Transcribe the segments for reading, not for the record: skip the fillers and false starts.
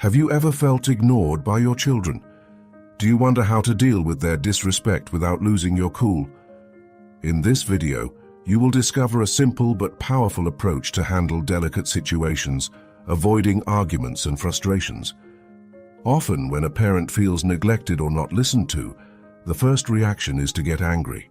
Have you ever felt ignored by your children? Do you wonder how to deal with their disrespect without losing your cool? In this video, you will discover a simple but powerful approach to handle delicate situations, avoiding arguments and frustrations. Often, when a parent feels neglected or not listened to, the first reaction is to get angry.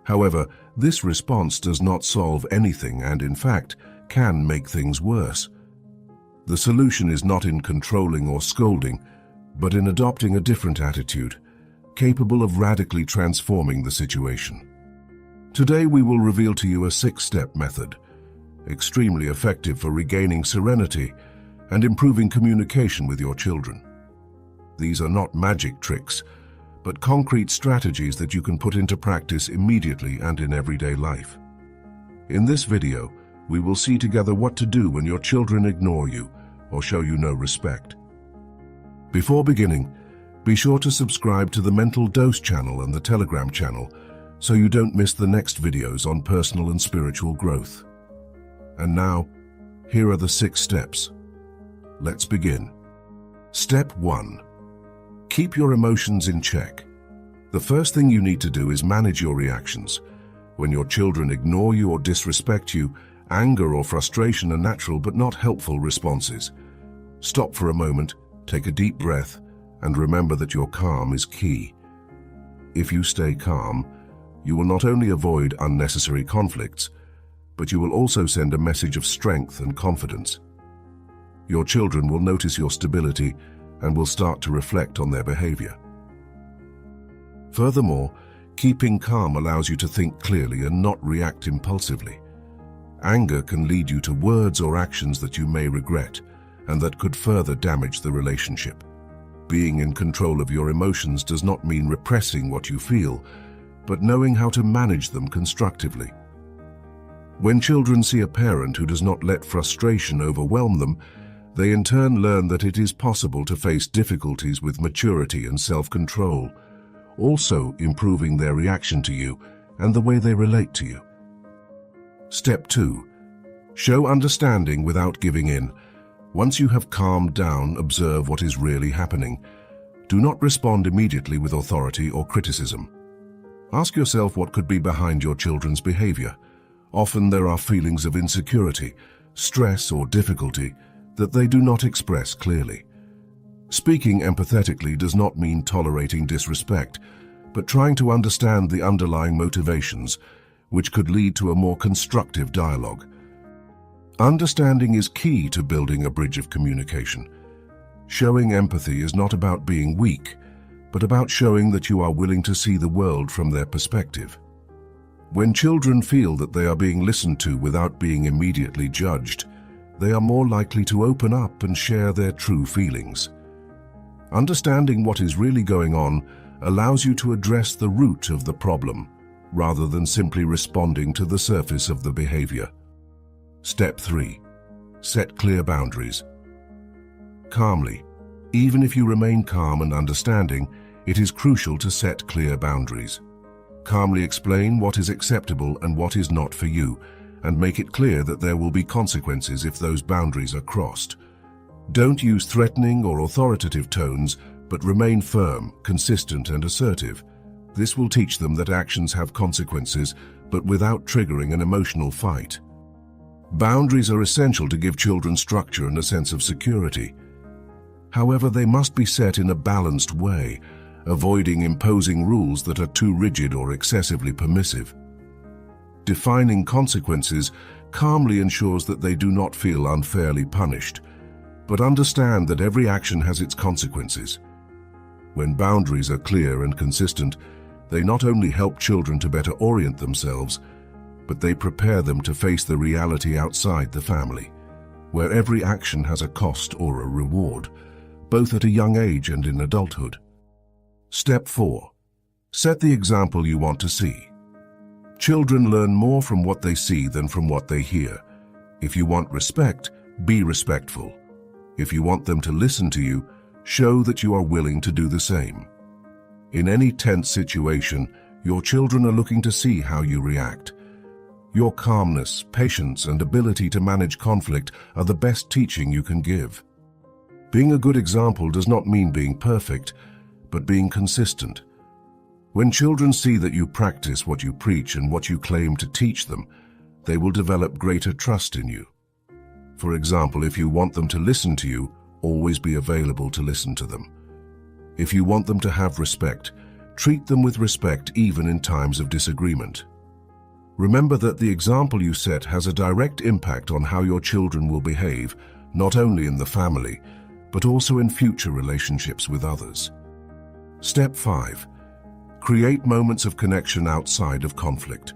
However, this response does not solve anything and, in fact, can make things worse. The solution is not in controlling or scolding, but in adopting a different attitude, capable of radically transforming the situation. Today we will reveal to you a 6-step method, extremely effective for regaining serenity and improving communication with your children. These are not magic tricks, but concrete strategies that you can put into practice immediately and in everyday life. In this video, we will see together what to do when your children ignore you or show you no respect. Before beginning, be sure to subscribe to the Mental Dose channel and the Telegram channel so you don't miss the next videos on personal and spiritual growth. And now, here are the 6 steps. Let's begin. Step 1. Keep your emotions in check. The first thing you need to do is manage your reactions. When your children ignore you or disrespect you, anger or frustration are natural but not helpful responses. Stop for a moment, take a deep breath, and remember that your calm is key. If you stay calm, you will not only avoid unnecessary conflicts, but you will also send a message of strength and confidence. Your children will notice your stability and will start to reflect on their behavior. Furthermore, keeping calm allows you to think clearly and not react impulsively. Anger can lead you to words or actions that you may regret and that could further damage the relationship. Being in control of your emotions does not mean repressing what you feel, but knowing how to manage them constructively. When children see a parent who does not let frustration overwhelm them, they in turn learn that it is possible to face difficulties with maturity and self-control, also improving their reaction to you and the way they relate to you. Step 2. Show understanding without giving in. Once you have calmed down, observe what is really happening. Do not respond immediately with authority or criticism. Ask yourself what could be behind your children's behavior. Often there are feelings of insecurity, stress, or difficulty that they do not express clearly. Speaking empathetically does not mean tolerating disrespect, but trying to understand the underlying motivations, which could lead to a more constructive dialogue. Understanding is key to building a bridge of communication. Showing empathy is not about being weak, but about showing that you are willing to see the world from their perspective. When children feel that they are being listened to without being immediately judged, they are more likely to open up and share their true feelings. Understanding what is really going on allows you to address the root of the problem, rather than simply responding to the surface of the behavior. Step 3. Set clear boundaries. Calmly, even if you remain calm and understanding, it is crucial to set clear boundaries. Calmly explain what is acceptable and what is not for you, and make it clear that there will be consequences if those boundaries are crossed. Don't use threatening or authoritative tones, but remain firm, consistent, and assertive. This will teach them that actions have consequences, but without triggering an emotional fight. Boundaries are essential to give children structure and a sense of security. However, they must be set in a balanced way, avoiding imposing rules that are too rigid or excessively permissive. Defining consequences calmly ensures that they do not feel unfairly punished, but understand that every action has its consequences. When boundaries are clear and consistent, they not only help children to better orient themselves, but they prepare them to face the reality outside the family, where every action has a cost or a reward, both at a young age and in adulthood. Step 4. Set the example you want to see. Children learn more from what they see than from what they hear. If you want respect, be respectful. If you want them to listen to you, show that you are willing to do the same. In any tense situation, your children are looking to see how you react. Your calmness, patience, and ability to manage conflict are the best teaching you can give. Being a good example does not mean being perfect, but being consistent. When children see that you practice what you preach and what you claim to teach them, they will develop greater trust in you. For example, if you want them to listen to you, always be available to listen to them. If you want them to have respect, treat them with respect even in times of disagreement. Remember that the example you set has a direct impact on how your children will behave, not only in the family, but also in future relationships with others. Step 5. Create moments of connection outside of conflict.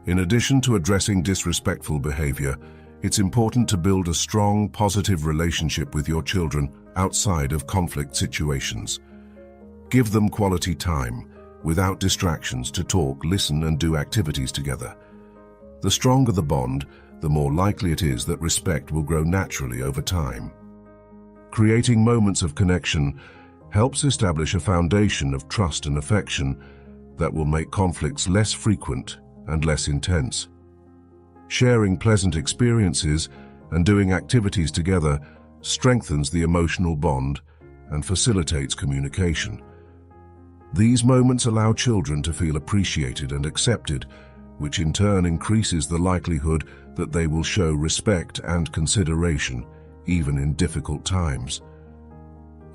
In addition to addressing disrespectful behavior, it's important to build a strong, positive relationship with your children outside of conflict situations. Give them quality time, without distractions, to talk, listen, and do activities together. The stronger the bond, the more likely it is that respect will grow naturally over time. Creating moments of connection helps establish a foundation of trust and affection that will make conflicts less frequent and less intense. Sharing pleasant experiences and doing activities together strengthens the emotional bond and facilitates communication. These moments allow children to feel appreciated and accepted, which in turn increases the likelihood that they will show respect and consideration, even in difficult times.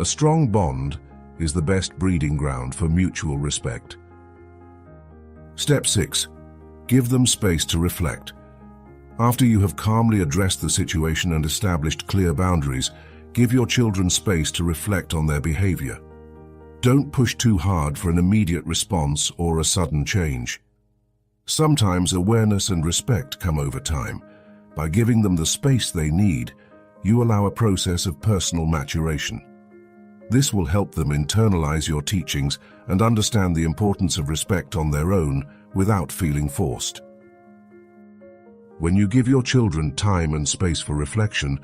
A strong bond is the best breeding ground for mutual respect. Step 6. Give them space to reflect. After you have calmly addressed the situation and established clear boundaries, give your children space to reflect on their behavior. Don't push too hard for an immediate response or a sudden change. Sometimes awareness and respect come over time. By giving them the space they need, you allow a process of personal maturation. This will help them internalize your teachings and understand the importance of respect on their own without feeling forced. When you give your children time and space for reflection,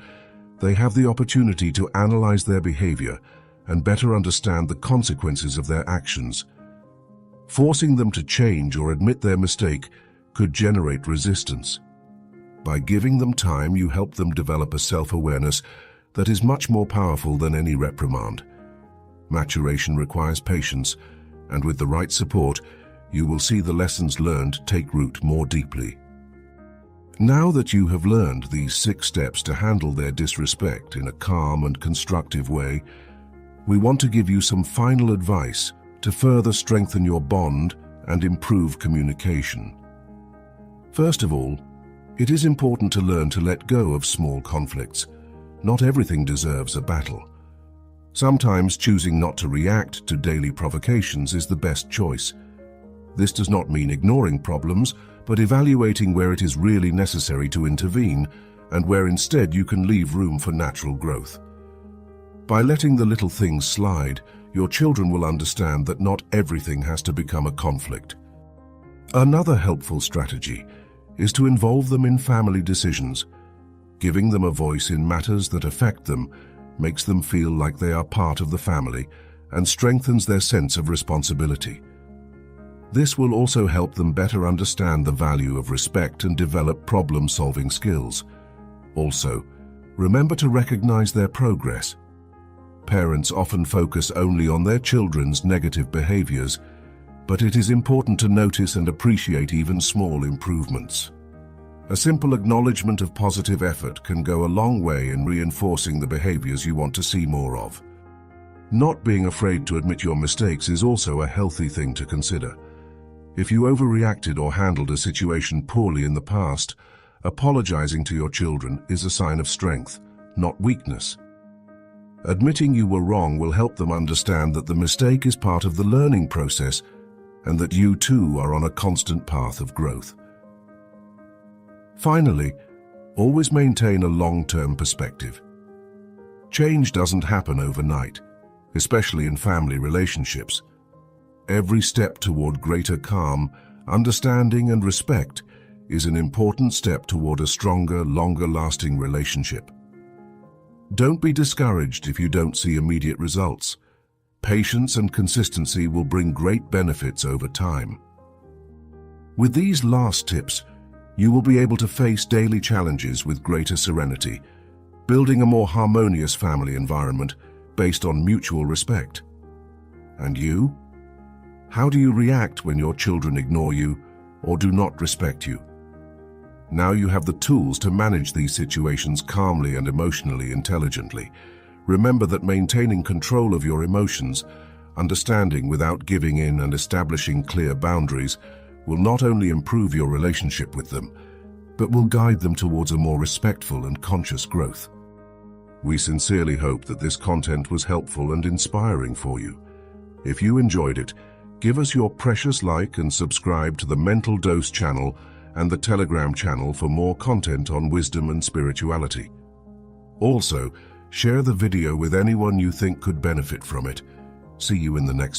they have the opportunity to analyze their behavior and better understand the consequences of their actions. Forcing them to change or admit their mistake could generate resistance. By giving them time, you help them develop a self-awareness that is much more powerful than any reprimand. Maturation requires patience, and with the right support, you will see the lessons learned take root more deeply. Now that you have learned these 6 steps to handle their disrespect in a calm and constructive way, we want to give you some final advice to further strengthen your bond and improve communication. First of all, it is important to learn to let go of small conflicts. Not everything deserves a battle. Sometimes choosing not to react to daily provocations is the best choice. This does not mean ignoring problems, but evaluating where it is really necessary to intervene and where instead you can leave room for natural growth. By letting the little things slide, your children will understand that not everything has to become a conflict. Another helpful strategy is to involve them in family decisions. Giving them a voice in matters that affect them makes them feel like they are part of the family and strengthens their sense of responsibility. This will also help them better understand the value of respect and develop problem-solving skills. Also, remember to recognize their progress. Parents often focus only on their children's negative behaviors, but it is important to notice and appreciate even small improvements. A simple acknowledgement of positive effort can go a long way in reinforcing the behaviors you want to see more of. Not being afraid to admit your mistakes is also a healthy thing to consider. If you overreacted or handled a situation poorly in the past, apologizing to your children is a sign of strength, not weakness. Admitting you were wrong will help them understand that the mistake is part of the learning process and that you too are on a constant path of growth. Finally, always maintain a long-term perspective. Change doesn't happen overnight, especially in family relationships. Every step toward greater calm, understanding, and respect is an important step toward a stronger, longer-lasting relationship. Don't be discouraged if you don't see immediate results. Patience and consistency will bring great benefits over time. With these last tips, you will be able to face daily challenges with greater serenity, building a more harmonious family environment based on mutual respect. And you? How do you react when your children ignore you or do not respect you? Now you have the tools to manage these situations calmly and emotionally intelligently. Remember that maintaining control of your emotions, understanding without giving in, and establishing clear boundaries will not only improve your relationship with them, but will guide them towards a more respectful and conscious growth. We sincerely hope that this content was helpful and inspiring for you. If you enjoyed it, give us your precious like and subscribe to the Mental Dose channel and the Telegram channel for more content on wisdom and spirituality. Also, share the video with anyone you think could benefit from it. See you in the next